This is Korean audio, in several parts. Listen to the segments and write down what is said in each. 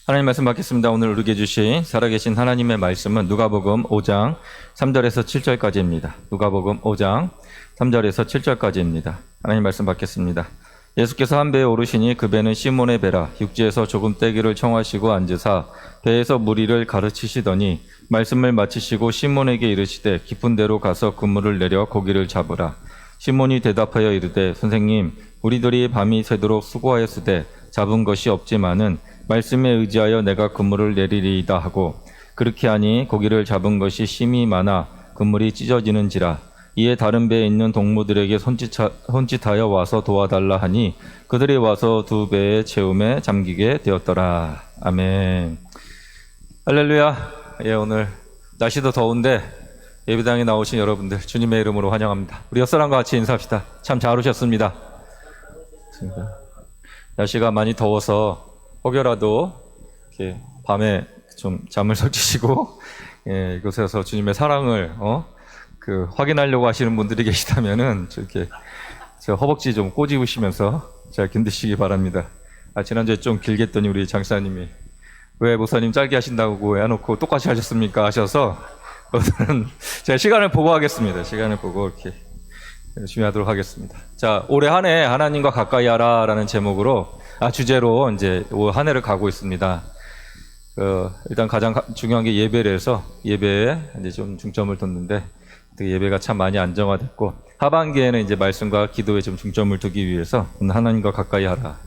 하나님 말씀 받겠습니다. 오늘 우리에게 주신 살아계신 하나님의 말씀은 누가복음 5장 3절에서 7절까지입니다. 누가복음 5장 3절에서 7절까지입니다. 하나님 말씀 받겠습니다. 예수께서 한 배에 오르시니 그 배는 시몬의 배라. 육지에서 조금 떼기를 청하시고 앉으사 배에서 무리를 가르치시더니 말씀을 마치시고 시몬에게 이르시되 깊은 데로 가서 그물을 내려 고기를 잡으라. 시몬이 대답하여 이르되 선생님, 우리들이 밤이 새도록 수고하였으되 잡은 것이 없지만은 말씀에 의지하여 내가 그물을 내리리이다 하고, 그렇게 하니 고기를 잡은 것이 심히 많아 그물이 찢어지는지라. 이에 다른 배에 있는 동무들에게 손짓하여 와서 도와달라 하니 그들이 와서 두 배의 채움에 잠기게 되었더라. 아멘. 할렐루야. 오늘 날씨도 더운데 예배당에 나오신 여러분들 주님의 이름으로 환영합니다. 우리 옆사람과 같이 인사합시다. 참 잘 오셨습니다. 날씨가 많이 더워서 혹여라도 이렇게 밤에 좀 잠을 설치시고 이곳에서 주님의 사랑을 확인하려고 하시는 분들이 계시다면은 이렇게 저 허벅지 좀 꼬집으시면서 잘 견디시기 바랍니다. 지난주에 좀 길게 했더니 우리 장사님이 왜 목사님 짧게 하신다고 해놓고 똑같이 하셨습니까 하셔서 오늘은 제가 시간을 보고 하겠습니다. 시간을 보고 이렇게 열심히 하도록 하겠습니다. 자, 올해 한 해 하나님과 가까이 하라라는 제목으로 주제로 이제 올 한 해를 가고 있습니다. 일단 가장 중요한 게 예배를 해서 예배에 이제 좀 중점을 뒀는데 예배가 참 많이 안정화됐고, 하반기에는 이제 말씀과 기도에 좀 중점을 두기 위해서 하나님과 가까이 하라,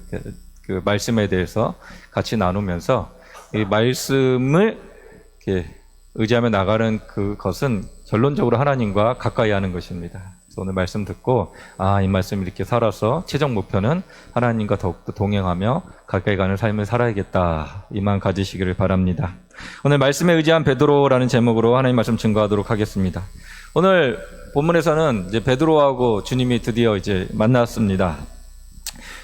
그 말씀에 대해서 같이 나누면서 이 말씀을 이렇게 의지하며 나가는 그것은 결론적으로 하나님과 가까이 하는 것입니다. 그래서 오늘 말씀 듣고 이 말씀 이렇게 살아서 최종 목표는 하나님과 더욱더 동행하며 가까이 가는 삶을 살아야겠다, 이만 가지시기를 바랍니다. 오늘 말씀에 의지한 베드로라는 제목으로 하나님 말씀 증거하도록 하겠습니다. 오늘 본문에서는 이제 베드로하고 주님이 드디어 이제 만났습니다.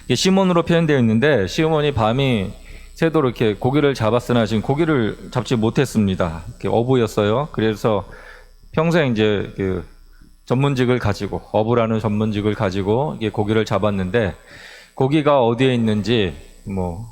이게 시몬으로 표현되어 있는데, 시몬이 밤이 새도록 이렇게 고기를 잡았으나 지금 고기를 잡지 못했습니다. 이렇게 어부였어요. 그래서 평생 이제 전문직을 가지고, 어부라는 전문직을 가지고 이게 고기를 잡았는데, 고기가 어디에 있는지,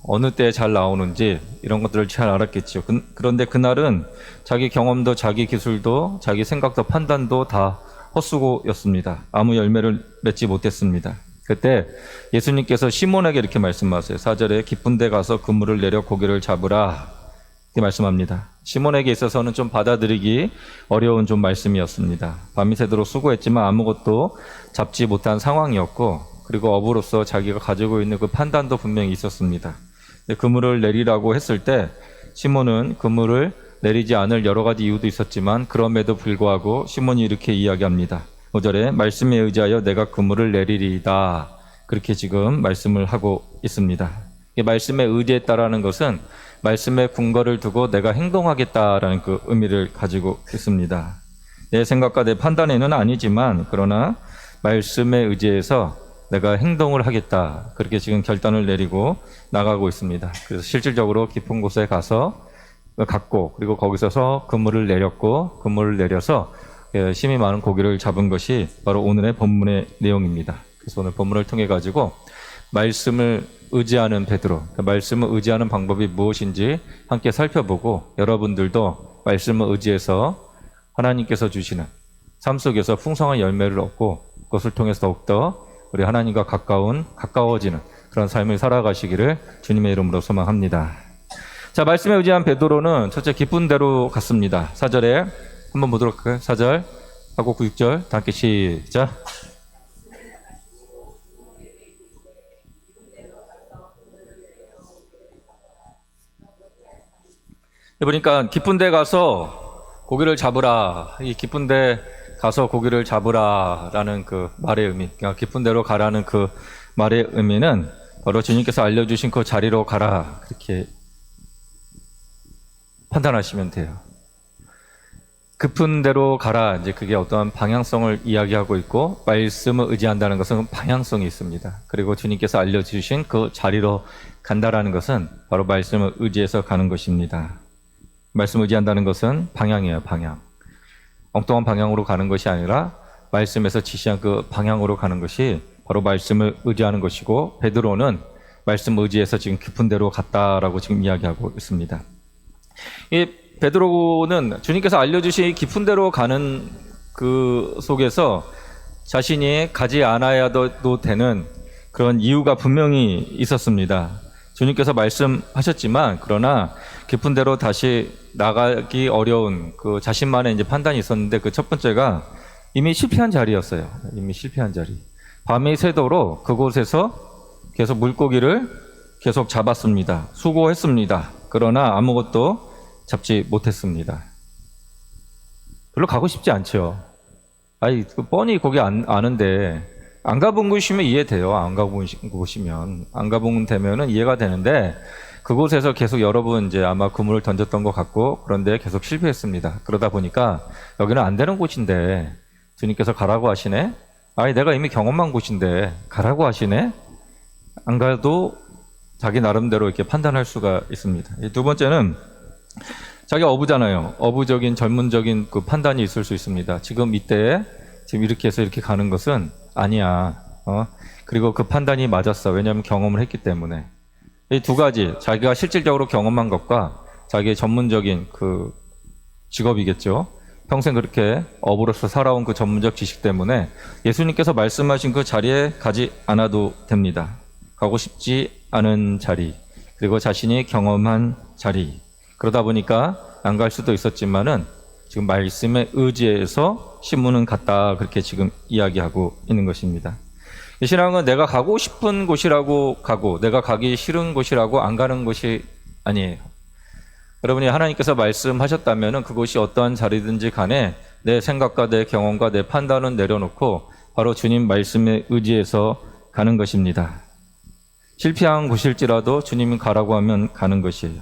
어느 때에 잘 나오는지 이런 것들을 잘 알았겠죠. 그런데 그날은 자기 경험도 자기 기술도 자기 생각도 판단도 다 헛수고였습니다. 아무 열매를 맺지 못했습니다. 그때 예수님께서 시몬에게 이렇게 말씀하세요. 4절에 깊은 데 가서 그물을 내려 고기를 잡으라, 이렇게 말씀합니다. 시몬에게 있어서는 좀 받아들이기 어려운 좀 말씀이었습니다. 밤이 새도록 수고했지만 아무것도 잡지 못한 상황이었고, 그리고 어부로서 자기가 가지고 있는 그 판단도 분명히 있었습니다. 그물을 내리라고 했을 때 시몬은 그물을 내리지 않을 여러 가지 이유도 있었지만, 그럼에도 불구하고 시몬이 이렇게 이야기합니다. 5절에 말씀에 의지하여 내가 그물을 내리리이다, 그렇게 지금 말씀을 하고 있습니다. 말씀에 의지했다라는 것은 말씀에 근거를 두고 내가 행동하겠다라는 그 의미를 가지고 있습니다. 내 생각과 내 판단에는 아니지만, 그러나 말씀에 의지해서 내가 행동을 하겠다, 그렇게 지금 결단을 내리고 나가고 있습니다. 그래서 실질적으로 깊은 곳에 갔고, 그리고 거기서 그물을 내렸고, 그물을 내려서 심히 많은 고기를 잡은 것이 바로 오늘의 본문의 내용입니다. 그래서 오늘 본문을 통해 가지고 말씀을 의지하는 베드로, 말씀을 의지하는 방법이 무엇인지 함께 살펴보고, 여러분들도 말씀을 의지해서 하나님께서 주시는 삶 속에서 풍성한 열매를 얻고, 그것을 통해서 더욱더 우리 하나님과 가까워지는 그런 삶을 살아가시기를 주님의 이름으로 소망합니다. 자, 말씀에 의지한 베드로는 첫째 깊은 데로 갔습니다. 4절에 한번 보도록 할까요? 4절 하고 6절 다 함께 시작. 보니까 깊은 데 가서 고기를 잡으라, 이 깊은 데 가서 고기를 잡으라라는 그 말의 의미, 그러니까 깊은 데로 가라는 그 말의 의미는 바로 주님께서 알려주신 그 자리로 가라, 그렇게 판단하시면 돼요. 깊은 데로 가라, 이제 그게 어떠한 방향성을 이야기하고 있고, 말씀을 의지한다는 것은 방향성이 있습니다. 그리고 주님께서 알려주신 그 자리로 간다라는 것은 바로 말씀을 의지해서 가는 것입니다. 말씀을 의지한다는 것은 방향이에요, 방향. 엉뚱한 방향으로 가는 것이 아니라 말씀에서 지시한 그 방향으로 가는 것이 바로 말씀을 의지하는 것이고, 베드로는 말씀 의지해서 지금 깊은 데로 갔다라고 지금 이야기하고 있습니다. 이 베드로는 주님께서 알려주신 깊은 데로 가는 그 속에서 자신이 가지 않아야도 되는 그런 이유가 분명히 있었습니다. 주님께서 말씀하셨지만 그러나 깊은 데로 다시 나가기 어려운 그 자신만의 이제 판단이 있었는데 그 첫 번째가 이미 실패한 자리였어요. 이미 실패한 자리. 밤이 새도록 그곳에서 계속 물고기를 계속 잡았습니다. 수고했습니다. 그러나 아무것도 잡지 못했습니다. 별로 가고 싶지 않죠. 아니, 뻔히 거기 아는데, 안 가본 곳이면 이해돼요. 안 가본 곳이면. 안 가본 되면은 이해가 되는데, 그곳에서 계속 여러 번 이제 아마 그물을 던졌던 것 같고, 그런데 계속 실패했습니다. 그러다 보니까, 여기는 안 되는 곳인데, 주님께서 가라고 하시네? 아니, 내가 이미 경험한 곳인데, 가라고 하시네? 안 가도 자기 나름대로 이렇게 판단할 수가 있습니다. 두 번째는, 자기가 어부잖아요. 어부적인 전문적인 그 판단이 있을 수 있습니다. 지금 이때에 지금 이렇게 해서 이렇게 가는 것은 아니야. 그리고 그 판단이 맞았어. 왜냐하면 경험을 했기 때문에. 이 두 가지, 자기가 실질적으로 경험한 것과 자기의 전문적인 그 직업이겠죠. 평생 그렇게 어부로서 살아온 그 전문적 지식 때문에 예수님께서 말씀하신 그 자리에 가지 않아도 됩니다. 가고 싶지 않은 자리, 그리고 자신이 경험한 자리. 그러다 보니까 안 갈 수도 있었지만은 지금 말씀에 의지해서 신문은 갔다 그렇게 지금 이야기하고 있는 것입니다. 이 신앙은 내가 가고 싶은 곳이라고 가고 내가 가기 싫은 곳이라고 안 가는 곳이 아니에요. 여러분이 하나님께서 말씀하셨다면은 그곳이 어떠한 자리든지 간에 내 생각과 내 경험과 내 판단은 내려놓고 바로 주님 말씀에 의지해서 가는 것입니다. 실패한 곳일지라도 주님이 가라고 하면 가는 것이에요.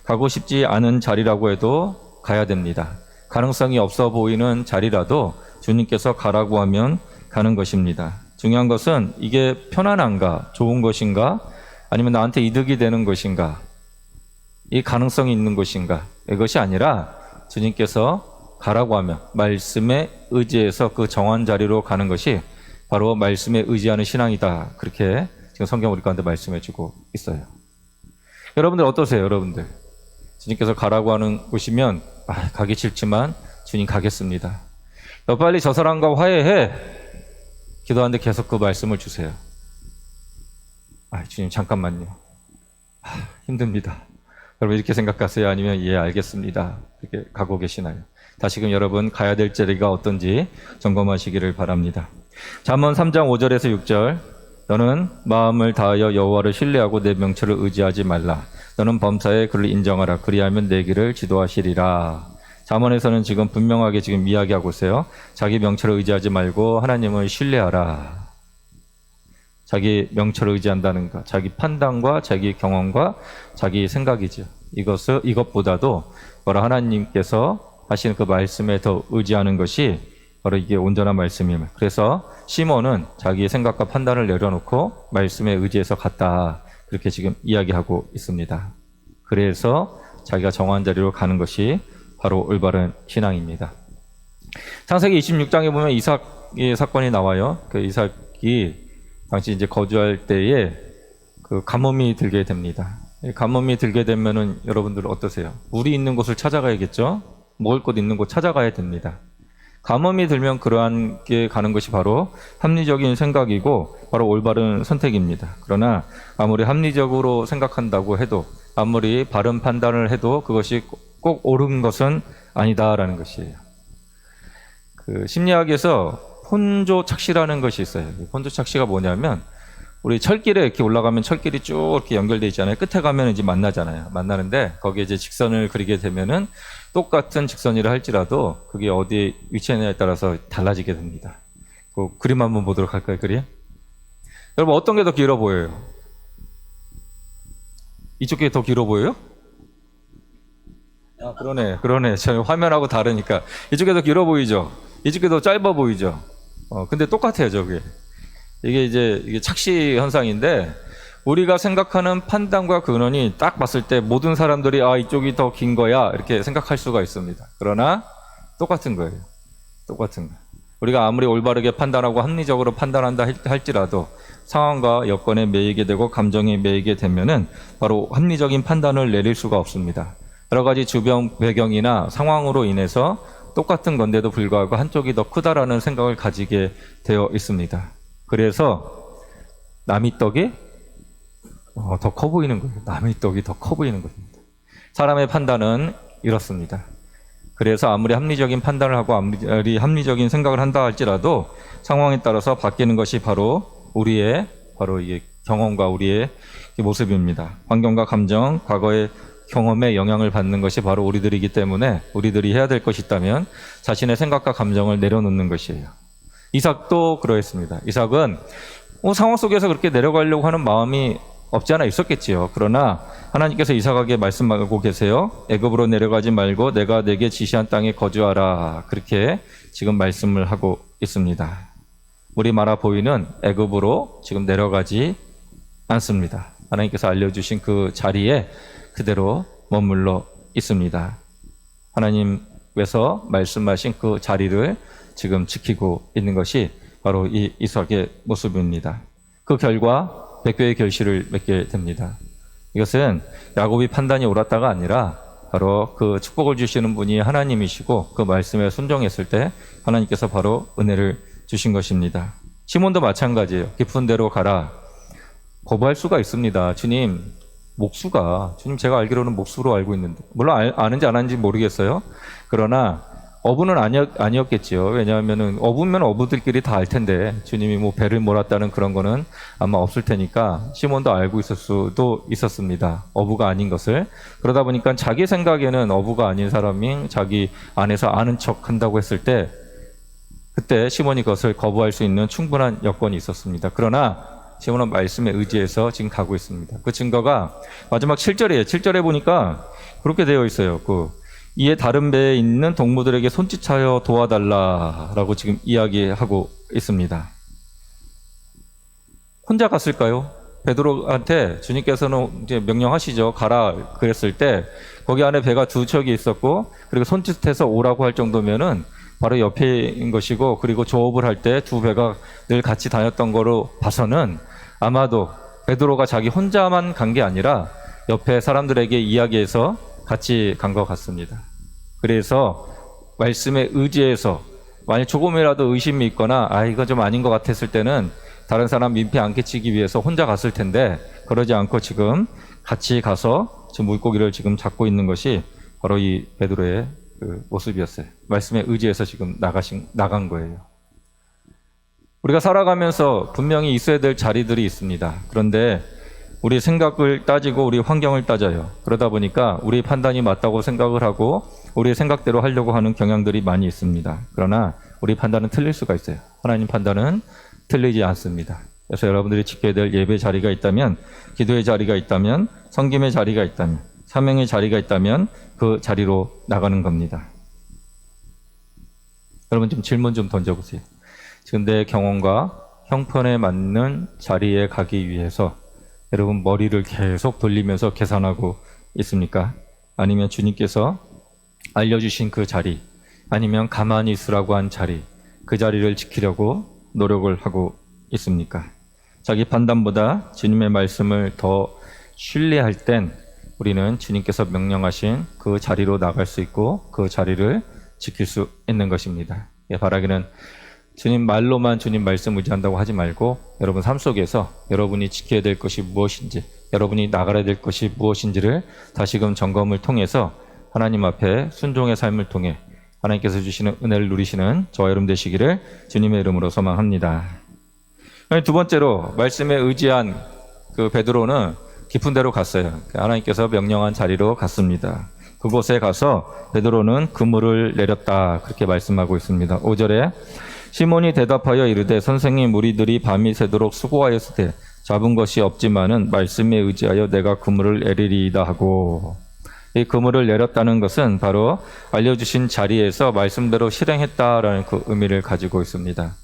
가고 싶지 않은 자리라고 해도 가야 됩니다. 가능성이 없어 보이는 자리라도 주님께서 가라고 하면 가는 것입니다. 중요한 것은 이게 편안한가, 좋은 것인가, 아니면 나한테 이득이 되는 것인가, 이 가능성이 있는 것인가, 이것이 아니라 주님께서 가라고 하면 말씀에 의지해서 그 정한 자리로 가는 것이 바로 말씀에 의지하는 신앙이다. 그렇게 지금 성경 우리 가운데 말씀해 주고 있어요. 여러분들 어떠세요? 여러분들 주님께서 가라고 하는 곳이면 가기 싫지만 주님 가겠습니다. 너 빨리 저 사람과 화해해. 기도하는데 계속 그 말씀을 주세요. 주님 잠깐만요. 힘듭니다. 여러분 이렇게 생각하세요? 아니면 예 알겠습니다. 이렇게 가고 계시나요? 다시금 여러분 가야 될 자리가 어떤지 점검하시기를 바랍니다. 잠언 3장 5절에서 6절 너는 마음을 다하여 여호와를 신뢰하고 내 명철을 의지하지 말라. 너는 범사에 그를 인정하라. 그리하면 내 길을 지도하시리라. 잠언에서는 지금 분명하게 지금 이야기하고 있어요. 자기 명철을 의지하지 말고 하나님을 신뢰하라. 자기 명철을 의지한다는 것, 자기 판단과 자기 경험과 자기 생각이죠. 이것보다도 바로 하나님께서 하시는 그 말씀에 더 의지하는 것이 바로 이게 온전한 말씀임을. 그래서 시몬은 자기의 생각과 판단을 내려놓고 말씀에 의지해서 갔다. 그렇게 지금 이야기하고 있습니다. 그래서 자기가 정한 자리로 가는 것이 바로 올바른 신앙입니다. 창세기 26장에 보면 이삭의 사건이 나와요. 그 이삭이 당시 이제 거주할 때에 그 가뭄이 들게 됩니다. 가뭄이 들게 되면은 여러분들 어떠세요? 물이 있는 곳을 찾아가야겠죠? 먹을 것 있는 곳 찾아가야 됩니다. 가뭄이 들면 그러한 게 가는 것이 바로 합리적인 생각이고 바로 올바른 선택입니다. 그러나 아무리 합리적으로 생각한다고 해도 아무리 바른 판단을 해도 그것이 꼭 옳은 것은 아니다라는 것이에요. 그 심리학에서 혼조착시라는 것이 있어요. 혼조착시가 뭐냐면 우리 철길에 이렇게 올라가면 철길이 쭉 이렇게 연결돼 있잖아요. 끝에 가면 이제 만나잖아요. 만나는데 거기에 이제 직선을 그리게 되면은 똑같은 직선이라 할지라도 그게 어디에 위치하느냐에 따라서 달라지게 됩니다. 그 그림 한번 보도록 할까요? 그림? 여러분 어떤 게 더 길어 보여요? 이쪽 게 더 길어 보여요? 그러네. 저 화면하고 다르니까 이쪽에 더 길어 보이죠? 이쪽에 더 짧아 보이죠? 근데 똑같아요, 저게. 이게 착시 현상인데 우리가 생각하는 판단과 근원이 딱 봤을 때 모든 사람들이 이쪽이 더 긴 거야 이렇게 생각할 수가 있습니다. 그러나 똑같은 거예요. 똑같은 거. 우리가 아무리 올바르게 판단하고 합리적으로 판단한다 할지라도 상황과 여건에 매이게 되고 감정에 매이게 되면은 바로 합리적인 판단을 내릴 수가 없습니다. 여러 가지 주변 배경이나 상황으로 인해서 똑같은 건데도 불구하고 한쪽이 더 크다라는 생각을 가지게 되어 있습니다. 그래서 남의 떡이 더 커 보이는 거예요. 남의 떡이 더 커 보이는 것입니다. 사람의 판단은 이렇습니다. 그래서 아무리 합리적인 판단을 하고 아무리 합리적인 생각을 한다 할지라도 상황에 따라서 바뀌는 것이 바로 우리의 이게 경험과 우리의 모습입니다. 환경과 감정, 과거의 경험에 영향을 받는 것이 바로 우리들이기 때문에 우리들이 해야 될 것이 있다면 자신의 생각과 감정을 내려놓는 것이에요. 이삭도 그러했습니다. 이삭은 상황 속에서 그렇게 내려가려고 하는 마음이 없지 않아 있었겠지요. 그러나 하나님께서 이삭에게 말씀하고 계세요. 애굽으로 내려가지 말고 내가 내게 지시한 땅에 거주하라. 그렇게 지금 말씀을 하고 있습니다. 우리 마라 보이는 애굽으로 지금 내려가지 않습니다. 하나님께서 알려주신 그 자리에 그대로 머물러 있습니다. 하나님께서 말씀하신 그 자리를 지금 지키고 있는 것이 바로 이 이삭의 모습입니다. 그 결과 백배의 결실을 맺게 됩니다. 이것은 야곱이 판단이 옳았다가 아니라 바로 그 축복을 주시는 분이 하나님이시고 그 말씀에 순종했을 때 하나님께서 바로 은혜를 주신 것입니다. 시몬도 마찬가지예요. 깊은 데로 가라. 거부할 수가 있습니다. 주님 제가 알기로는 목수로 알고 있는데 물론 아는지 안 아는지 모르겠어요. 그러나 어부는 아니었겠지요. 왜냐하면 어부면 어부들끼리 다 알 텐데 주님이 배를 몰았다는 그런 거는 아마 없을 테니까 시몬도 알고 있을 수도 있었습니다. 어부가 아닌 것을. 그러다 보니까 자기 생각에는 어부가 아닌 사람이 자기 안에서 아는 척 한다고 했을 때 그때 시몬이 그것을 거부할 수 있는 충분한 여건이 있었습니다. 그러나 시몬은 말씀에 의지해서 지금 가고 있습니다. 그 증거가 마지막 7절이에요. 7절에 보니까 그렇게 되어 있어요. 이에 다른 배에 있는 동무들에게 손짓하여 도와달라라고 지금 이야기하고 있습니다. 혼자 갔을까요? 베드로한테 주님께서는 이제 명령하시죠. 가라 그랬을 때 거기 안에 배가 두 척이 있었고 그리고 손짓해서 오라고 할 정도면은 바로 옆에인 것이고 그리고 조업을 할 때 두 배가 늘 같이 다녔던 거로 봐서는 아마도 베드로가 자기 혼자만 간 게 아니라 옆에 사람들에게 이야기해서 같이 간 것 같습니다. 그래서 말씀에 의지해서 만약 조금이라도 의심이 있거나 이거 좀 아닌 것 같았을 때는 다른 사람 민폐 안 끼치기 위해서 혼자 갔을 텐데 그러지 않고 지금 같이 가서 지금 물고기를 지금 잡고 있는 것이 바로 이 베드로의 그 모습이었어요. 말씀에 의지해서 지금 나간 거예요. 우리가 살아가면서 분명히 있어야 될 자리들이 있습니다. 그런데 우리 생각을 따지고 우리 환경을 따져요. 그러다 보니까 우리 판단이 맞다고 생각을 하고 우리 생각대로 하려고 하는 경향들이 많이 있습니다. 그러나 우리 판단은 틀릴 수가 있어요. 하나님 판단은 틀리지 않습니다. 그래서 여러분들이 지켜야 될 예배 자리가 있다면, 기도의 자리가 있다면, 섬김의 자리가 있다면, 사명의 자리가 있다면 그 자리로 나가는 겁니다. 여러분 좀 질문 좀 던져보세요. 지금 내 경험과 형편에 맞는 자리에 가기 위해서 여러분 머리를 계속 돌리면서 계산하고 있습니까? 아니면 주님께서 알려주신 그 자리, 아니면 가만히 있으라고 한 자리, 그 자리를 지키려고 노력을 하고 있습니까? 자기 판단보다 주님의 말씀을 더 신뢰할 땐 우리는 주님께서 명령하신 그 자리로 나갈 수 있고 그 자리를 지킬 수 있는 것입니다. 바라기는 주님 말로만 주님 말씀 의지한다고 하지 말고 여러분 삶 속에서 여러분이 지켜야 될 것이 무엇인지, 여러분이 나가야 될 것이 무엇인지를 다시금 점검을 통해서 하나님 앞에 순종의 삶을 통해 하나님께서 주시는 은혜를 누리시는 저와 여러분 되시기를 주님의 이름으로 소망합니다. 두 번째로 말씀에 의지한 그 베드로는 깊은 데로 갔어요. 하나님께서 명령한 자리로 갔습니다. 그곳에 가서 베드로는 그물을 내렸다 그렇게 말씀하고 있습니다. 5절에 시몬이 대답하여 이르되 선생님 우리들이 밤이 새도록 수고하였으되 잡은 것이 없지만은 말씀에 의지하여 내가 그물을 내리리이다 하고, 이 그물을 내렸다는 것은 바로 알려주신 자리에서 말씀대로 실행했다라는 그 의미를 가지고 있습니다.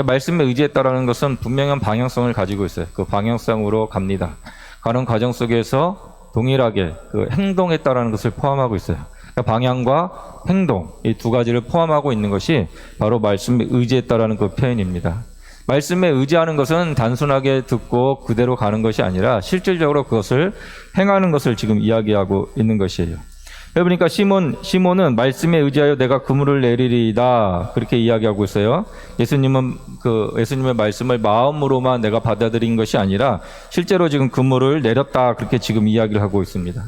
말씀에 의지했다라는 것은 분명한 방향성을 가지고 있어요. 그 방향성으로 갑니다. 가는 과정 속에서 동일하게 그 행동했다라는 것을 포함하고 있어요. 그러니까 방향과 행동, 이 두 가지를 포함하고 있는 것이 바로 말씀에 의지했다라는 그 표현입니다. 말씀에 의지하는 것은 단순하게 듣고 그대로 가는 것이 아니라 실질적으로 그것을 행하는 것을 지금 이야기하고 있는 것이에요. 그러니까 시몬은 말씀에 의지하여 내가 그물을 내리리이다 그렇게 이야기하고 있어요. 예수님의 말씀을 마음으로만 내가 받아들인 것이 아니라 실제로 지금 그물을 내렸다 그렇게 지금 이야기를 하고 있습니다.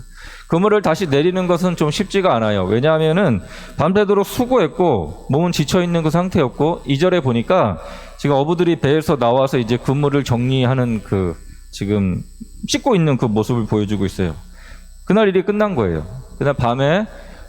그물을 다시 내리는 것은 좀 쉽지가 않아요. 왜냐하면은 밤새도록 수고했고 몸은 지쳐 있는 그 상태였고 2절에 보니까 지금 어부들이 배에서 나와서 이제 그물을 정리하는 그 지금 씻고 있는 그 모습을 보여주고 있어요. 그날 일이 끝난 거예요. 그날 밤에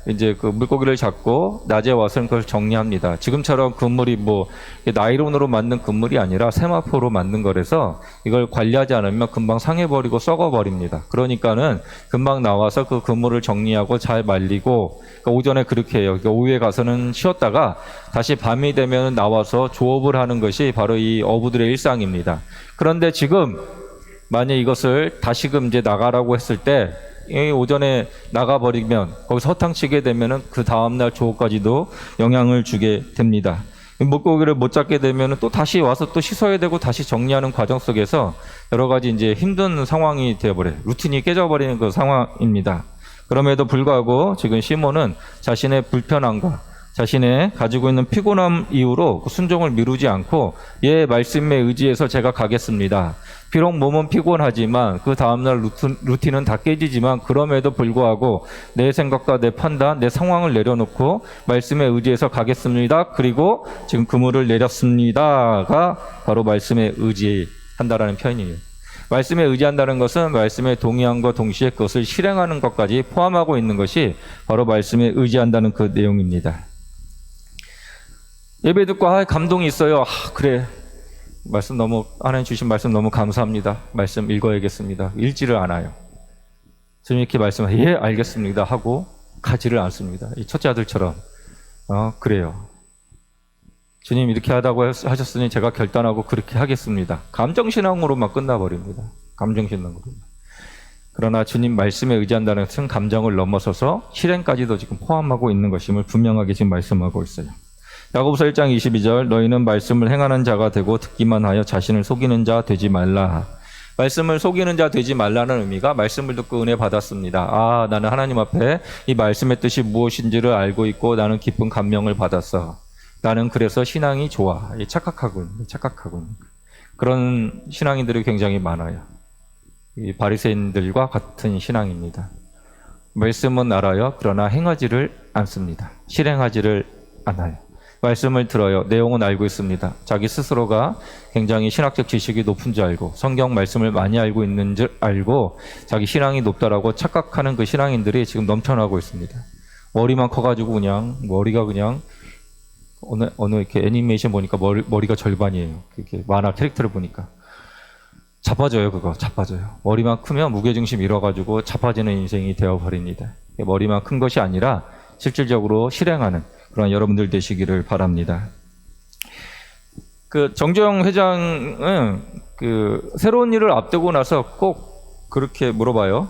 이제 그 물고기를 잡고 낮에 와서 그걸 정리합니다. 지금처럼 그물이 뭐 나이론으로 만든 그물이 아니라 세마포로 만든 거라서 이걸 관리하지 않으면 금방 상해버리고 썩어버립니다. 그러니까는 금방 나와서 그 그물을 정리하고 잘 말리고 그러니까 오전에 그렇게 해요. 그러니까 오후에 가서는 쉬었다가 다시 밤이 되면 나와서 조업을 하는 것이 바로 이 어부들의 일상입니다. 그런데 지금 만약 이것을 다시금 이제 나가라고 했을 때 오전에 나가버리면 거기서 허탕치게 되면은 그 다음날 조업까지도 영향을 주게 됩니다. 물고기를 못 잡게 되면은 또 다시 와서 또 씻어야 되고 다시 정리하는 과정 속에서 여러 가지 이제 힘든 상황이 되어버려요. 루틴이 깨져버리는 그 상황입니다. 그럼에도 불구하고 지금 시몬은 자신의 불편함과 자신의 가지고 있는 피곤함 이유로 그 순종을 미루지 않고 말씀에 의지해서 제가 가겠습니다. 비록 몸은 피곤하지만 그 다음날 루틴은 다 깨지지만 그럼에도 불구하고 내 생각과 내 판단, 내 상황을 내려놓고 말씀에 의지해서 가겠습니다. 그리고 지금 그물을 내렸습니다가 바로 말씀에 의지한다라는 표현이에요. 말씀에 의지한다는 것은 말씀에 동의함과 동시에 그것을 실행하는 것까지 포함하고 있는 것이 바로 말씀에 의지한다는 그 내용입니다. 예배 듣고 감동이 있어요. 그래. 말씀 하나님 주신 말씀 너무 감사합니다. 말씀 읽어야겠습니다. 읽지를 않아요. 주님 이렇게 말씀하세요. 예, 알겠습니다. 하고 가지를 않습니다. 이 첫째 아들처럼. 그래요. 주님 이렇게 하다고 하셨으니 제가 결단하고 그렇게 하겠습니다. 감정신앙으로만 끝나버립니다. 감정신앙으로. 그러나 주님 말씀에 의지한다는 것은 감정을 넘어서서 실행까지도 지금 포함하고 있는 것임을 분명하게 지금 말씀하고 있어요. 야고보서 1장 22절 너희는 말씀을 행하는 자가 되고 듣기만 하여 자신을 속이는 자 되지 말라. 말씀을 속이는 자 되지 말라는 의미가 말씀을 듣고 은혜 받았습니다. 나는 하나님 앞에 이 말씀의 뜻이 무엇인지를 알고 있고 나는 깊은 감명을 받았어. 나는 그래서 신앙이 좋아. 착각하고 그런 신앙인들이 굉장히 많아요. 이 바리새인들과 같은 신앙입니다. 말씀은 알아요. 그러나 행하지를 않습니다. 실행하지를 않아요. 말씀을 들어요. 내용은 알고 있습니다. 자기 스스로가 굉장히 신학적 지식이 높은 줄 알고 성경 말씀을 많이 알고 있는 줄 알고 자기 신앙이 높다라고 착각하는 그 신앙인들이 지금 넘쳐나고 있습니다. 머리만 커가지고 머리가 어느 이렇게 애니메이션 보니까 머리가 절반이에요. 이렇게 만화 캐릭터를 보니까 자빠져요. 자빠져요. 머리만 크면 무게중심 잃어가지고 자빠지는 인생이 되어버립니다. 머리만 큰 것이 아니라 실질적으로 실행하는 그런 여러분들 되시기를 바랍니다. 정주영 회장은 새로운 일을 앞두고 나서 꼭 그렇게 물어봐요.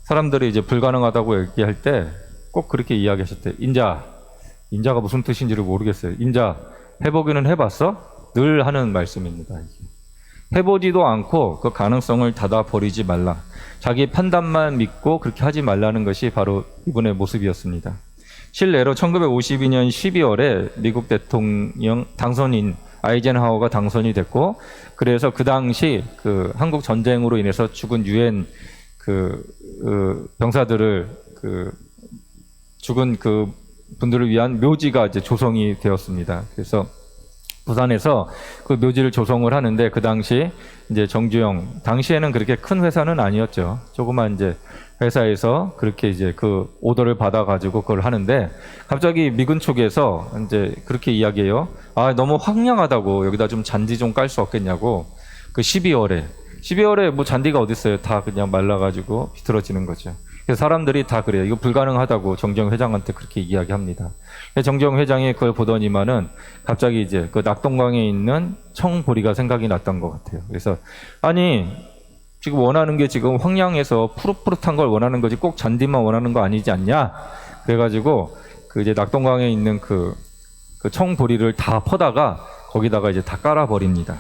사람들이 이제 불가능하다고 얘기할 때 꼭 그렇게 이야기하셨대요. 인자가 무슨 뜻인지를 모르겠어요. 인자, 해보기는 해봤어? 늘 하는 말씀입니다. 해보지도 않고 그 가능성을 닫아버리지 말라. 자기 판단만 믿고 그렇게 하지 말라는 것이 바로 이분의 모습이었습니다. 실례로 1952년 12월에 미국 대통령 당선인 아이젠하워가 당선이 됐고, 그래서 그 당시 한국 전쟁으로 인해서 죽은 유엔 병사들을 죽은 분들을 위한 묘지가 이제 조성이 되었습니다. 그래서 부산에서 그 묘지를 조성을 하는데 그 당시 이제 정주영 당시에는 그렇게 큰 회사는 아니었죠. 조그만 이제 회사에서 그렇게 이제 그 오더를 받아가지고 그걸 하는데 갑자기 미군 쪽에서 이제 그렇게 이야기해요. 너무 황량하다고 여기다 좀 잔디 좀 깔 수 없겠냐고. 12월에 뭐 잔디가 어디 있어요? 다 그냥 말라가지고 비틀어지는 거죠. 그래서 사람들이 다 그래요. 이거 불가능하다고 정주영 회장한테 그렇게 이야기합니다. 정주영 회장이 그걸 보더니만은 갑자기 이제 그 낙동강에 있는 청보리가 생각이 났던 것 같아요. 그래서 지금 원하는 게 지금 황량해서 푸릇푸릇한 걸 원하는 거지 꼭 잔디만 원하는 거 아니지 않냐? 그래가지고 그 이제 낙동강에 있는 그 청보리를 다 퍼다가 거기다가 이제 다 깔아버립니다.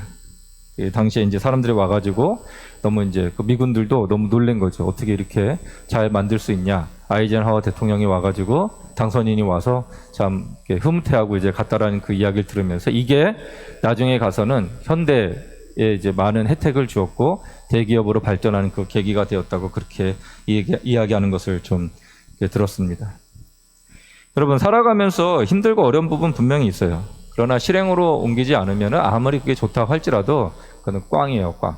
당시에 이제 사람들이 와가지고 너무 이제 그 미군들도 너무 놀란 거죠. 어떻게 이렇게 잘 만들 수 있냐. 아이젠하워 대통령이 와가지고 당선인이 와서 참 흐뭇해하고 이제 갔다라는 그 이야기를 들으면서 이게 나중에 가서는 현대에 이제 많은 혜택을 주었고 대기업으로 발전하는 그 계기가 되었다고 그렇게 이야기하는 것을 좀 들었습니다. 여러분, 살아가면서 힘들고 어려운 부분 분명히 있어요. 그러나 실행으로 옮기지 않으면 아무리 그게 좋다고 할지라도 그건 꽝이에요, 꽝.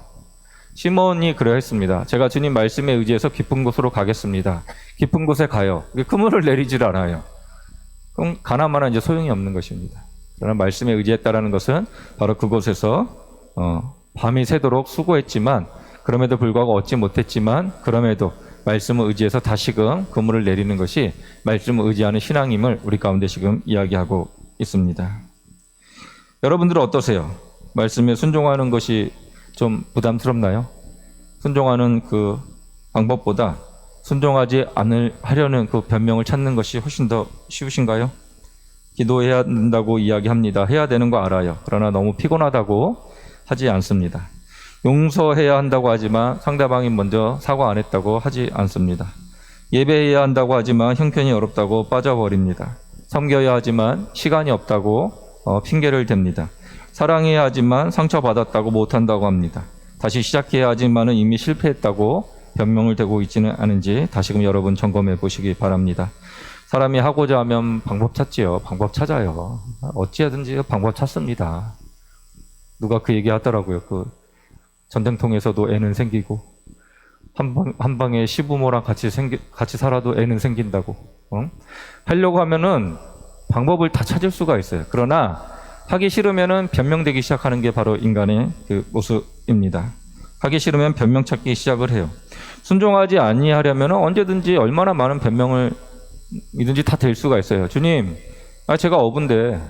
시몬이 그러했습니다. 제가 주님 말씀에 의지해서 깊은 곳으로 가겠습니다. 깊은 곳에 가요. 그물을 내리질 않아요. 그럼 가나마나 이제 소용이 없는 것입니다. 그러나 말씀에 의지했다라는 것은 바로 그곳에서 밤이 새도록 수고했지만 그럼에도 불구하고 얻지 못했지만 그럼에도 말씀을 의지해서 다시금 그물을 내리는 것이 말씀을 의지하는 신앙임을 우리 가운데 지금 이야기하고 있습니다. 여러분들은 어떠세요? 말씀에 순종하는 것이 좀 부담스럽나요? 순종하는 그 방법보다 순종하지 하려는 그 변명을 찾는 것이 훨씬 더 쉬우신가요? 기도해야 된다고 이야기합니다. 해야 되는 거 알아요. 그러나 너무 피곤하다고 하지 않습니다. 용서해야 한다고 하지만 상대방이 먼저 사과 안 했다고 하지 않습니다. 예배해야 한다고 하지만 형편이 어렵다고 빠져버립니다. 섬겨야 하지만 시간이 없다고 핑계를 댑니다. 사랑해야 하지만 상처받았다고 못한다고 합니다. 다시 시작해야 하지만 이미 실패했다고 변명을 대고 있지는 않은지 다시금 여러분 점검해 보시기 바랍니다. 사람이 하고자 하면 방법 찾지요. 방법 찾아요. 어찌하든지 방법 찾습니다. 누가 그 얘기 하더라고요. 그 전쟁통에서도 애는 생기고 한 방에 시부모랑 같이 살아도 애는 생긴다고. 하려고 하면은 방법을 다 찾을 수가 있어요. 그러나 하기 싫으면은 변명되기 시작하는 게 바로 인간의 그 모습입니다. 하기 싫으면 변명 찾기 시작을 해요. 순종하지 아니하려면 언제든지 얼마나 많은 변명을 이든지 다 될 수가 있어요. 주님, 제가 어부인데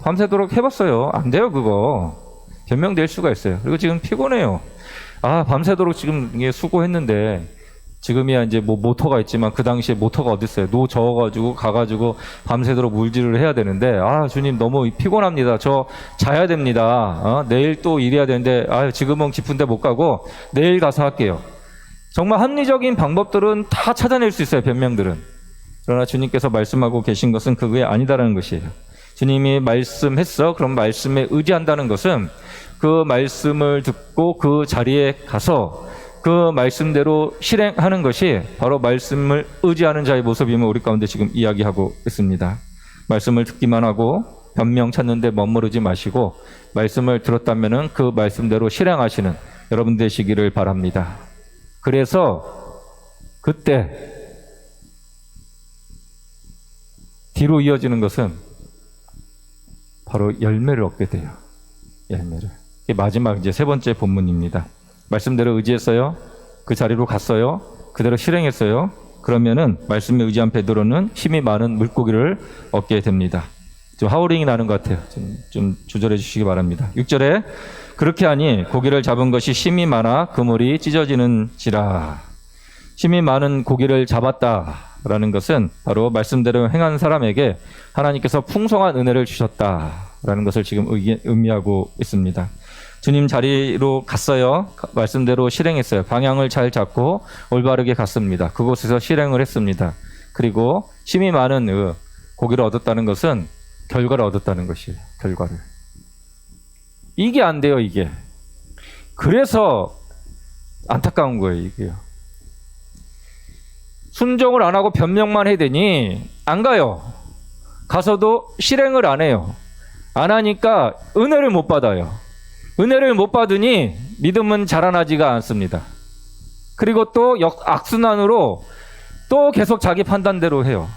밤새도록 해봤어요. 안 돼요, 그거. 변명될 수가 있어요. 그리고 지금 피곤해요. 밤새도록 지금 이게 수고했는데 지금이야 이제 뭐 모터가 있지만 그 당시에 모터가 어딨어요. 노 저어가지고 가가지고 밤새도록 물질을 해야 되는데 주님 너무 피곤합니다. 저 자야 됩니다. 내일 또 일해야 되는데 지금은 깊은데 못 가고 내일 가서 할게요. 정말 합리적인 방법들은 다 찾아낼 수 있어요. 변명들은. 그러나 주님께서 말씀하고 계신 것은 그게 아니다라는 것이에요. 주님이 말씀했어. 그럼 말씀에 의지한다는 것은 그 말씀을 듣고 그 자리에 가서 그 말씀대로 실행하는 것이 바로 말씀을 의지하는 자의 모습임을 우리 가운데 지금 이야기하고 있습니다. 말씀을 듣기만 하고 변명 찾는데 머무르지 마시고 말씀을 들었다면 그 말씀대로 실행하시는 여러분 되시기를 바랍니다. 그래서 그때 뒤로 이어지는 것은 바로 열매를 얻게 돼요. 열매를. 이게 마지막 이제 세 번째 본문입니다. 말씀대로 의지했어요. 그 자리로 갔어요. 그대로 실행했어요. 그러면은 말씀에 의지한 베드로는 힘이 많은 물고기를 얻게 됩니다. 좀 하우링이 나는 것 같아요. 좀 조절해 주시기 바랍니다. 6절에 그렇게 하니 고기를 잡은 것이 힘이 많아 그물이 찢어지는지라. 힘이 많은 고기를 잡았다라는 것은 바로 말씀대로 행한 사람에게 하나님께서 풍성한 은혜를 주셨다라는 것을 지금 의미하고 있습니다. 주님 자리로 갔어요. 말씀대로 실행했어요. 방향을 잘 잡고 올바르게 갔습니다. 그곳에서 실행을 했습니다. 그리고 힘이 많은 고기를 얻었다는 것은 결과를 얻었다는 것이에요. 결과를. 이게 안 돼요, 이게. 그래서 안타까운 거예요, 이게요. 순종을 안 하고 변명만 해야 되니 안 가요. 가서도 실행을 안 해요. 안 하니까 은혜를 못 받아요. 은혜를 못 받으니 믿음은 자라나지가 않습니다. 그리고 또 악순환으로 또 계속 자기 판단대로 해요.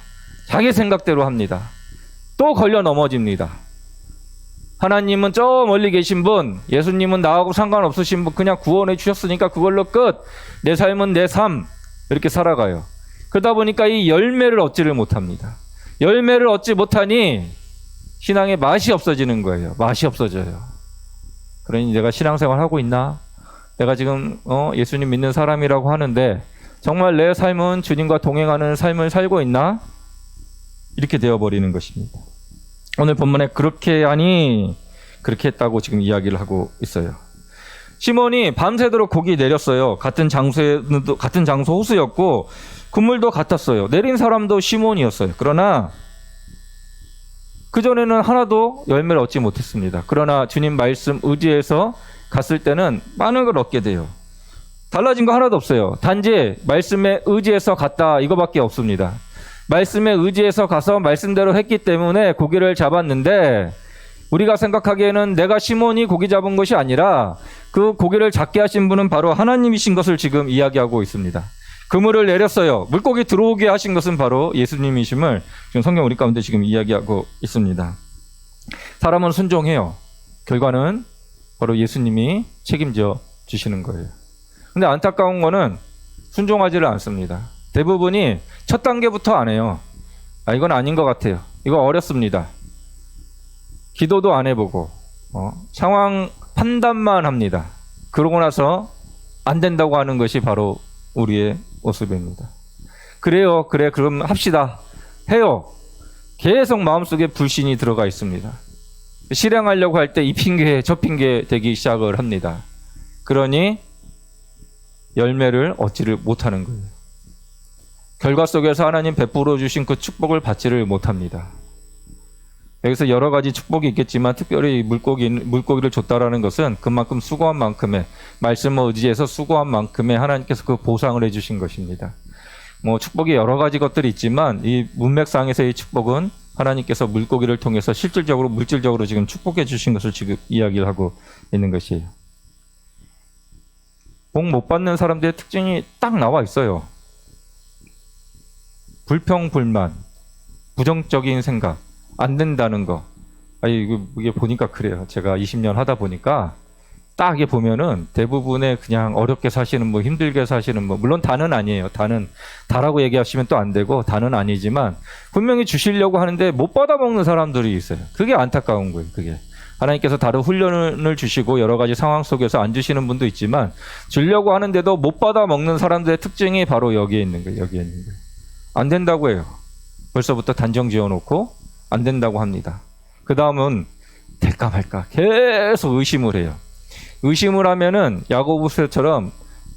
자기 생각대로 합니다. 또 걸려 넘어집니다. 하나님은 저 멀리 계신 분, 예수님은 나하고 상관없으신 분, 그냥 구원해 주셨으니까 그걸로 끝. 내 삶은 내 삶. 이렇게 살아가요. 그러다 보니까 이 열매를 얻지를 못합니다. 열매를 얻지 못하니 신앙의 맛이 없어지는 거예요. 맛이 없어져요. 그러니 내가 신앙생활 하고 있나? 내가 지금 예수님 믿는 사람이라고 하는데 정말 내 삶은 주님과 동행하는 삶을 살고 있나? 이렇게 되어버리는 것입니다. 오늘 본문에 그렇게 하니 그렇게 했다고 지금 이야기를 하고 있어요. 시몬이 밤새도록 고기 내렸어요. 같은 장소 호수였고 그물도 같았어요. 내린 사람도 시몬이었어요. 그러나 그전에는 하나도 열매를 얻지 못했습니다. 그러나 주님 말씀 의지해서 갔을 때는 많은 걸 얻게 돼요. 달라진 거 하나도 없어요. 단지 말씀에 의지해서 갔다 이거밖에 없습니다. 말씀에 의지해서 가서 말씀대로 했기 때문에 고기를 잡았는데 우리가 생각하기에는 내가 시몬이 고기 잡은 것이 아니라 그 고기를 잡게 하신 분은 바로 하나님이신 것을 지금 이야기하고 있습니다. 그물을 내렸어요. 물고기 들어오게 하신 것은 바로 예수님이심을 지금 성경 우리 가운데 지금 이야기하고 있습니다. 사람은 순종해요. 결과는 바로 예수님이 책임져 주시는 거예요. 근데 안타까운 거는 순종하지를 않습니다. 대부분이 첫 단계부터 안 해요. 이건 아닌 것 같아요. 이거 어렵습니다. 기도도 안 해보고 상황 판단만 합니다. 그러고 나서 안 된다고 하는 것이 바로 우리의 모습입니다. 그래요. 그래 그럼 합시다. 해요. 계속 마음속에 불신이 들어가 있습니다. 실행하려고 할 때 이 핑계 저 핑계 되기 시작을 합니다. 그러니 열매를 얻지를 못하는 거예요. 결과 속에서 하나님 베풀어 주신 그 축복을 받지를 못합니다. 여기서 여러 가지 축복이 있겠지만 특별히 물고기를 줬다라는 것은 그만큼 수고한 만큼의 말씀을 의지해서 수고한 만큼의 하나님께서 그 보상을 해주신 것입니다. 축복이 여러 가지 것들이 있지만 이 문맥상에서의 축복은 하나님께서 물고기를 통해서 물질적으로 지금 축복해 주신 것을 지금 이야기를 하고 있는 것이에요. 복 못 받는 사람들의 특징이 딱 나와 있어요. 불평, 불만, 부정적인 생각, 안 된다는 거. 이게 보니까 그래요. 제가 20년 하다 보니까 딱 이게 보면은 대부분의 그냥 어렵게 사시는 힘들게 사시는 물론 다는 아니에요. 다라고 얘기하시면 또 안 되고 다는 아니지만 분명히 주시려고 하는데 못 받아먹는 사람들이 있어요. 그게 안타까운 거예요. 그게. 하나님께서 다른 훈련을 주시고 여러 가지 상황 속에서 안 주시는 분도 있지만 주려고 하는데도 못 받아먹는 사람들의 특징이 바로 여기에 있는 거예요. 안 된다고 해요. 벌써부터 단정 지어놓고 안 된다고 합니다. 그 다음은 될까 말까 계속 의심을 해요. 의심을 하면은 야고보서처럼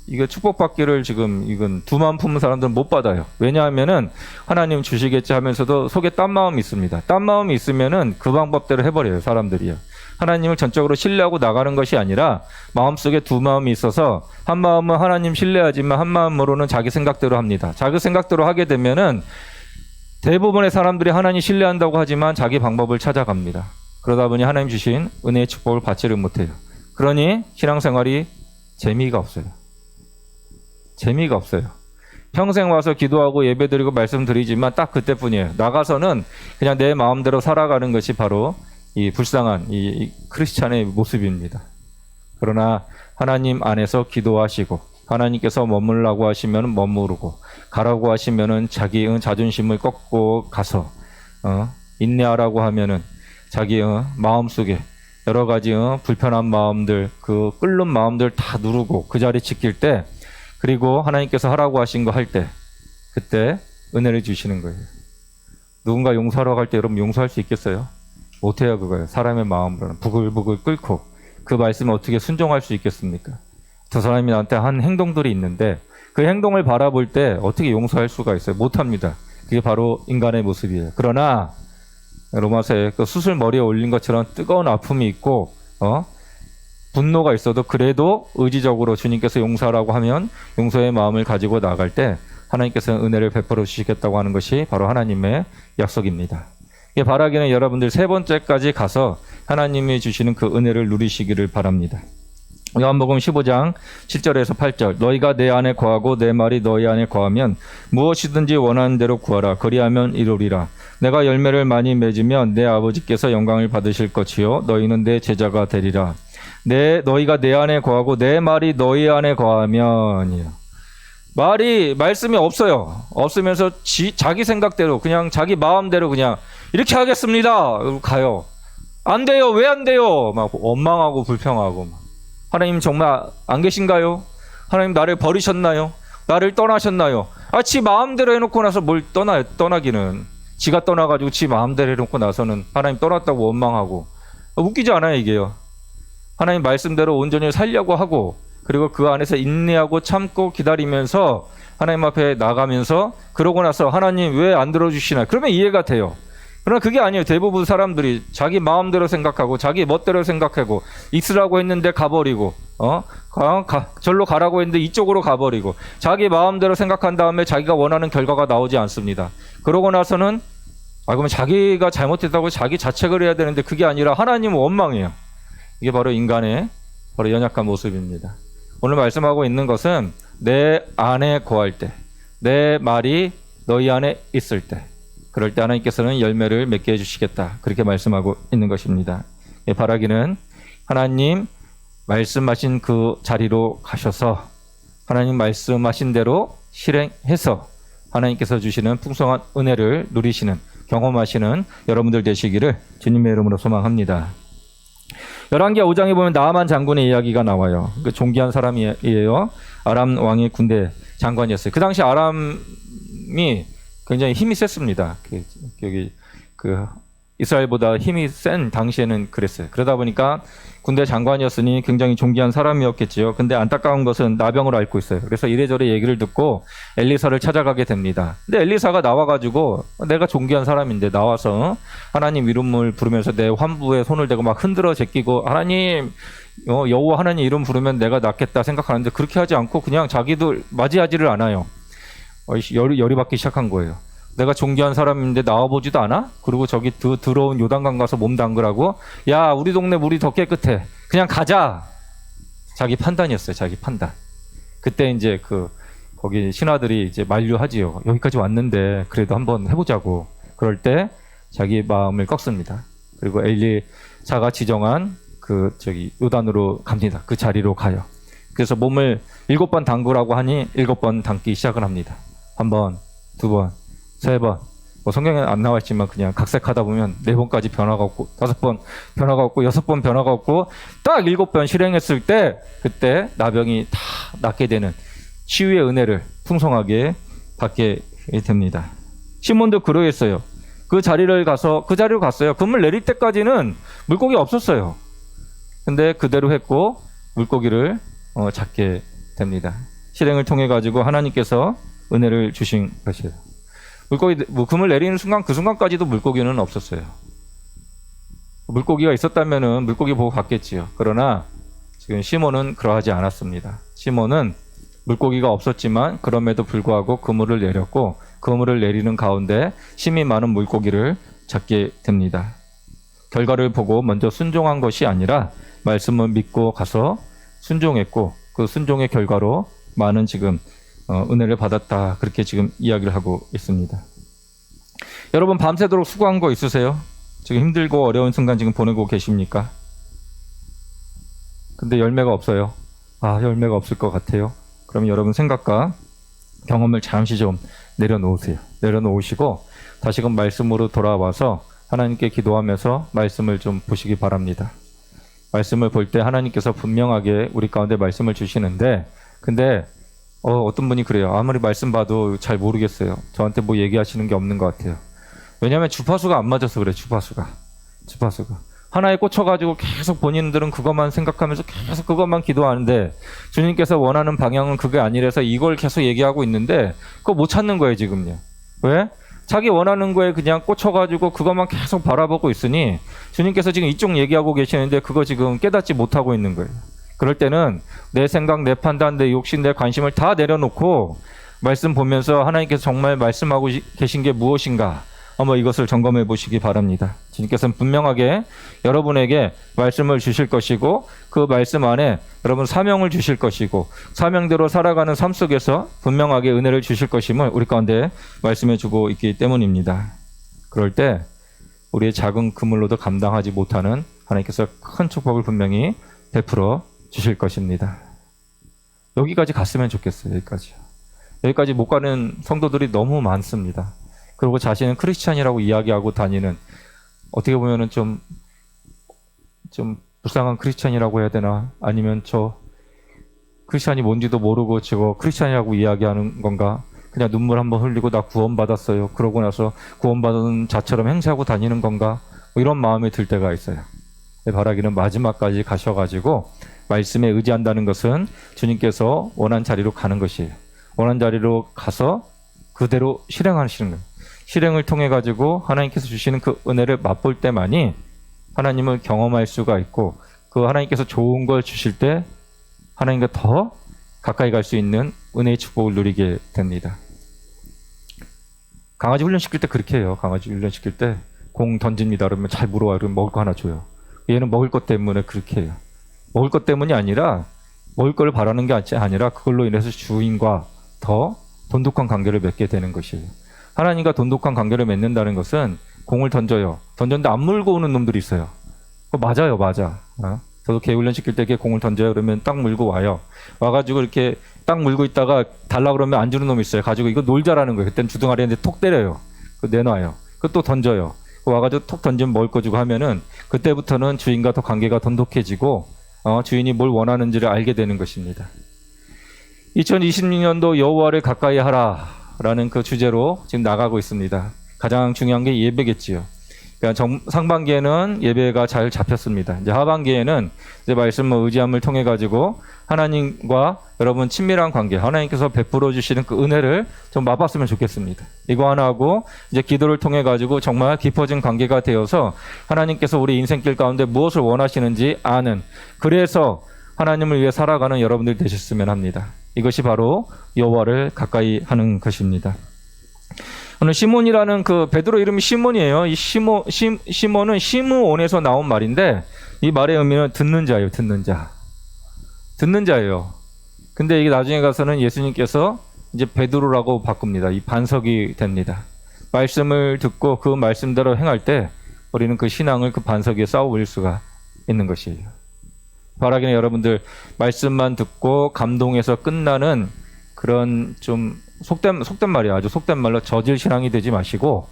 이거 축복받기를 지금 이건 두 마음 품은 사람들은 못 받아요. 왜냐하면은 하나님 주시겠지 하면서도 속에 딴 마음이 있습니다. 딴 마음이 있으면은 그 방법대로 해버려요. 사람들이요. 하나님을 전적으로 신뢰하고 나가는 것이 아니라 마음속에 두 마음이 있어서 한 마음은 하나님 신뢰하지만 한 마음으로는 자기 생각대로 합니다. 자기 생각대로 하게 되면은 대부분의 사람들이 하나님 신뢰한다고 하지만 자기 방법을 찾아갑니다. 그러다 보니 하나님 주신 은혜의 축복을 받지를 못해요. 그러니 신앙생활이 재미가 없어요. 평생 와서 기도하고 예배드리고 말씀드리지만 딱 그때뿐이에요. 나가서는 그냥 내 마음대로 살아가는 것이 바로 이 불쌍한 이 크리스찬의 모습입니다. 그러나 하나님 안에서 기도하시고 하나님께서 머물라고 하시면 머무르고 가라고 하시면은 자기 자존심을 꺾고 가서 인내하라고 하면은 자기 마음속에 여러 가지 불편한 마음들, 그 끓는 마음들 다 누르고 그 자리 지킬 때, 그리고 하나님께서 하라고 하신 거 할 때, 그때 은혜를 주시는 거예요. 누군가 용서하러 갈 때 여러분 용서할 수 있겠어요? 못해요. 그거예요. 사람의 마음으로는 부글부글 끓고 그 말씀을 어떻게 순종할 수 있겠습니까? 저 사람이 나한테 한 행동들이 있는데 그 행동을 바라볼 때 어떻게 용서할 수가 있어요? 못합니다. 그게 바로 인간의 모습이에요. 그러나 로마서에 그 수술 머리에 올린 것처럼 뜨거운 아픔이 있고 분노가 있어도 그래도 의지적으로 주님께서 용서하라고 하면 용서의 마음을 가지고 나아갈 때 하나님께서는 은혜를 베풀어 주시겠다고 하는 것이 바로 하나님의 약속입니다. 바라기는 여러분들 세 번째까지 가서 하나님이 주시는 그 은혜를 누리시기를 바랍니다. 요한복음 15장 7절에서 8절 너희가 내 안에 거하고 내 말이 너희 안에 거하면 무엇이든지 원하는 대로 구하라 그리하면 이루리라. 내가 열매를 많이 맺으면 내 아버지께서 영광을 받으실 것이요 너희는 내 제자가 되리라. 너희가 내 안에 거하고 내 말이 너희 안에 거하면이요. 말씀이 없어요. 없으면서 자기 생각대로 그냥 자기 마음대로 그냥 이렇게 하겠습니다. 가요. 안 돼요. 왜 안 돼요? 막 원망하고 불평하고 막. 하나님 정말 안 계신가요? 하나님 나를 버리셨나요? 나를 떠나셨나요? 지 마음대로 해놓고 나서 뭘 떠나기는. 지가 떠나가지고 지 마음대로 해놓고 나서는 하나님 떠났다고 원망하고 웃기지 않아요 이게요. 하나님 말씀대로 온전히 살려고 하고 그리고 그 안에서 인내하고 참고 기다리면서 하나님 앞에 나가면서 그러고 나서 하나님 왜 안 들어주시나 그러면 이해가 돼요. 그러나 그게 아니에요. 대부분 사람들이 자기 마음대로 생각하고 자기 멋대로 생각하고 있으라고 했는데 가버리고 절로 가라고 했는데 이쪽으로 가버리고 자기 마음대로 생각한 다음에 자기가 원하는 결과가 나오지 않습니다. 그러고 나서는 그러면 자기가 잘못했다고 자기 자책을 해야 되는데 그게 아니라 하나님은 원망해요. 이게 바로 인간의 바로 연약한 모습입니다. 오늘 말씀하고 있는 것은 내 안에 거할 때, 내 말이 너희 안에 있을 때 그럴 때 하나님께서는 열매를 맺게 해주시겠다. 그렇게 말씀하고 있는 것입니다. 바라기는 하나님 말씀하신 그 자리로 가셔서 하나님 말씀하신 대로 실행해서 하나님께서 주시는 풍성한 은혜를 누리시는 경험하시는 여러분들 되시기를 주님의 이름으로 소망합니다. 열왕기하 5장에 보면 나아만 장군의 이야기가 나와요. 그 존귀한 사람이에요. 아람 왕의 군대 장관이었어요. 그 당시 아람이 굉장히 힘이 셌습니다. 이스라엘보다 힘이 센 당시에는 그랬어요. 그러다 보니까 군대 장관이었으니 굉장히 존귀한 사람이었겠지요. 근데 안타까운 것은 나병을 앓고 있어요. 그래서 이래저래 얘기를 듣고 엘리사를 찾아가게 됩니다. 근데 엘리사가 나와가지고 내가 존귀한 사람인데 나와서 하나님 이름을 부르면서 내 환부에 손을 대고 막 흔들어 제끼고 하나님 여호와 하나님 이름 부르면 내가 낫겠다 생각하는데 그렇게 하지 않고 그냥 자기도 맞이하지를 않아요. 열이 받기 시작한 거예요. 내가 존귀한 사람인데 나와보지도 않아? 그리고 저기 들어온 요단강 가서 몸 담그라고? 야, 우리 동네 물이 더 깨끗해. 그냥 가자. 자기 판단이었어요. 자기 판단. 그때 이제 거기 신하들이 이제 만류하지요. 여기까지 왔는데 그래도 한번 해보자고. 그럴 때 자기 마음을 꺾습니다. 그리고 엘리사가 지정한 요단으로 갑니다. 그 자리로 가요. 그래서 몸을 7번 담그라고 하니 7번 담기 시작을 합니다. 1번, 2번, 3번. 성경에 안 나와 있지만 그냥 각색하다 보면 4번까지 변화가 없고 5번 변화가 없고 6번 변화가 없고 딱 7번 실행했을 때 그때 나병이 다 낫게 되는 치유의 은혜를 풍성하게 받게 됩니다. 시몬도 그러했어요. 그 자리로 갔어요. 금을 내릴 때까지는 물고기 없었어요. 근데 그대로 했고 물고기를 잡게 됩니다. 실행을 통해 가지고 하나님께서 은혜를 주신 것이에요. 금을 내리는 순간 그 순간까지도 물고기는 없었어요. 물고기가 있었다면은 물고기 보고 갔겠지요. 그러나 지금 시몬은 그러하지 않았습니다. 시몬은 물고기가 없었지만 그럼에도 불구하고 그물을 내렸고 그물을 내리는 가운데 힘이 많은 물고기를 잡게 됩니다. 결과를 보고 먼저 순종한 것이 아니라 말씀을 믿고 가서 순종했고 그 순종의 결과로 많은 지금 은혜를 받았다. 그렇게 지금 이야기를 하고 있습니다. 여러분 밤새도록 수고한 거 있으세요? 지금 힘들고 어려운 순간 지금 보내고 계십니까? 근데 열매가 없어요. 열매가 없을 것 같아요. 그럼 여러분 생각과 경험을 잠시 좀 내려놓으세요. 내려놓으시고 다시금 말씀으로 돌아와서 하나님께 기도하면서 말씀을 좀 보시기 바랍니다. 말씀을 볼 때 하나님께서 분명하게 우리 가운데 말씀을 주시는데 근데 어떤 분이 그래요. 아무리 말씀 봐도 잘 모르겠어요. 저한테 뭐 얘기하시는 게 없는 것 같아요. 왜냐하면 주파수가 안 맞아서 그래요. 주파수가. 하나에 꽂혀가지고 계속 본인들은 그것만 생각하면서 계속 그것만 기도하는데 주님께서 원하는 방향은 그게 아니라서 이걸 계속 얘기하고 있는데 그거 못 찾는 거예요. 지금요. 왜? 자기 원하는 거에 그냥 꽂혀가지고 그것만 계속 바라보고 있으니 주님께서 지금 이쪽 얘기하고 계시는데 그거 지금 깨닫지 못하고 있는 거예요. 그럴 때는 내 생각, 내 판단, 내 욕심, 내 관심을 다 내려놓고 말씀 보면서 하나님께서 정말 말씀하고 계신 게 무엇인가 한번 이것을 점검해 보시기 바랍니다. 주님께서는 분명하게 여러분에게 말씀을 주실 것이고 그 말씀 안에 여러분 사명을 주실 것이고 사명대로 살아가는 삶 속에서 분명하게 은혜를 주실 것임을 우리 가운데 말씀해 주고 있기 때문입니다. 그럴 때 우리의 작은 그물로도 감당하지 못하는 하나님께서 큰 축복을 분명히 베풀어 주실 것입니다. 여기까지 갔으면 좋겠어요. 여기까지 못 가는 성도들이 너무 많습니다. 그리고 자신은 크리스찬이라고 이야기하고 다니는 어떻게 보면은 좀 불쌍한 크리스찬이라고 해야 되나 아니면 저 크리스찬이 뭔지도 모르고 저거 크리스찬이라고 이야기하는 건가 그냥 눈물 한번 흘리고 나 구원받았어요. 그러고 나서 구원받은 자처럼 행세하고 다니는 건가? 뭐 이런 마음이 들 때가 있어요. 바라기는 마지막까지 가셔가지고 말씀에 의지한다는 것은 주님께서 원한 자리로 가는 것이에요. 원한 자리로 가서 그대로 실행하시는 거예요. 실행을 통해 가지고 하나님께서 주시는 그 은혜를 맛볼 때만이 하나님을 경험할 수가 있고, 그 하나님께서 좋은 걸 주실 때 하나님과 더 가까이 갈 수 있는 은혜의 축복을 누리게 됩니다. 강아지 훈련시킬 때 그렇게 해요. 강아지 훈련시킬 때 공 던집니다. 그러면 잘 물어와. 그러면 먹을 거 하나 줘요. 얘는 먹을 것 때문에 그렇게 해요. 먹을 것 때문이 아니라 먹을 걸 바라는 게 아니라 그걸로 인해서 주인과 더 돈독한 관계를 맺게 되는 것이에요. 하나님과 돈독한 관계를 맺는다는 것은 공을 던져요. 던졌는데 안 물고 오는 놈들이 있어요. 맞아요, 맞아. 저도 개 훈련시킬 때 공을 던져요. 그러면 딱 물고 와요. 와가지고 이렇게 딱 물고 있다가 달라 그러면 안 주는 놈이 있어요. 가지고 이거 놀자라는 거예요. 그때는 주둥아리한테 톡 때려요. 내놔요. 또 던져요. 와가지고 톡 던지면 먹을 거 주고 하면은 그때부터는 주인과 더 관계가 돈독해지고 주인이 뭘 원하는지를 알게 되는 것입니다. 2026년도 여호와를 가까이 하라라는 그 주제로 지금 나가고 있습니다. 가장 중요한 게 예배겠지요. 그러니까 상반기에는 예배가 잘 잡혔습니다. 이제 하반기에는 이제 말씀을 의지함을 통해 가지고 하나님과 여러분 친밀한 관계, 하나님께서 베풀어 주시는 그 은혜를 좀 맛봤으면 좋겠습니다. 이거 하나 하고 이제 기도를 통해 가지고 정말 깊어진 관계가 되어서 하나님께서 우리 인생길 가운데 무엇을 원하시는지 아는, 그래서 하나님을 위해 살아가는 여러분들이 되셨으면 합니다. 이것이 바로 여호와를 가까이 하는 것입니다. 오늘 시몬이라는 그 베드로 이름이 시몬이에요. 이 시몬은 시므온에서 나온 말인데 이 말의 의미는 듣는 자예요. 듣는 자. 듣는 자예요. 근데 이게 나중에 가서는 예수님께서 이제 베드로라고 바꿉니다. 이 반석이 됩니다. 말씀을 듣고 그 말씀대로 행할 때 우리는 그 신앙을 그 반석 위에 쌓아 올릴 수가 있는 것이에요. 바라기는 여러분들 말씀만 듣고 감동해서 끝나는 그런 좀 속된 말이야. 아주 속된 말로 저질 신앙이 되지 마시고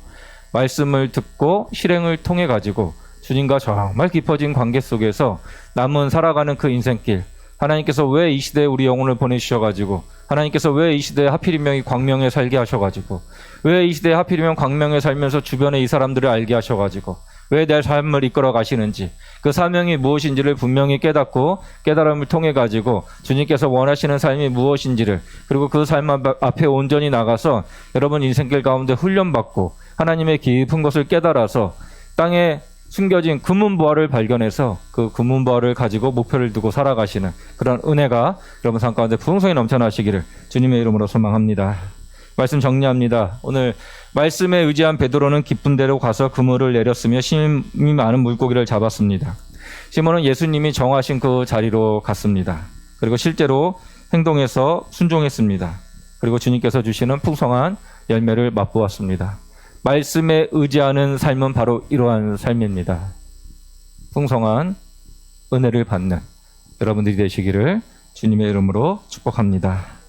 말씀을 듣고 실행을 통해 가지고 주님과 정말 깊어진 관계 속에서 남은 살아가는 그 인생길, 하나님께서 왜 이 시대에 우리 영혼을 보내주셔가지고, 하나님께서 왜 이 시대에 하필이면 이 광명에 살게 하셔가지고, 왜 이 시대에 하필이면 광명에 살면서 주변에 이 사람들을 알게 하셔가지고, 왜 내 삶을 이끌어 가시는지, 그 사명이 무엇인지를 분명히 깨닫고 깨달음을 통해 가지고 주님께서 원하시는 삶이 무엇인지를, 그리고 그 삶 앞에 온전히 나가서 여러분 인생길 가운데 훈련받고 하나님의 깊은 것을 깨달아서 땅에 숨겨진 금은보화를 발견해서 그 금은보화를 가지고 목표를 두고 살아가시는 그런 은혜가 여러분 삶 가운데 풍성히 넘쳐나시기를 주님의 이름으로 소망합니다. 말씀 정리합니다. 오늘 말씀에 의지한 베드로는 깊은 데로 가서 그물을 내렸으며 힘이 많은 물고기를 잡았습니다. 시몬은 예수님이 정하신 그 자리로 갔습니다. 그리고 실제로 행동해서 순종했습니다. 그리고 주님께서 주시는 풍성한 열매를 맛보았습니다. 말씀에 의지하는 삶은 바로 이러한 삶입니다. 풍성한 은혜를 받는 여러분들이 되시기를 주님의 이름으로 축복합니다.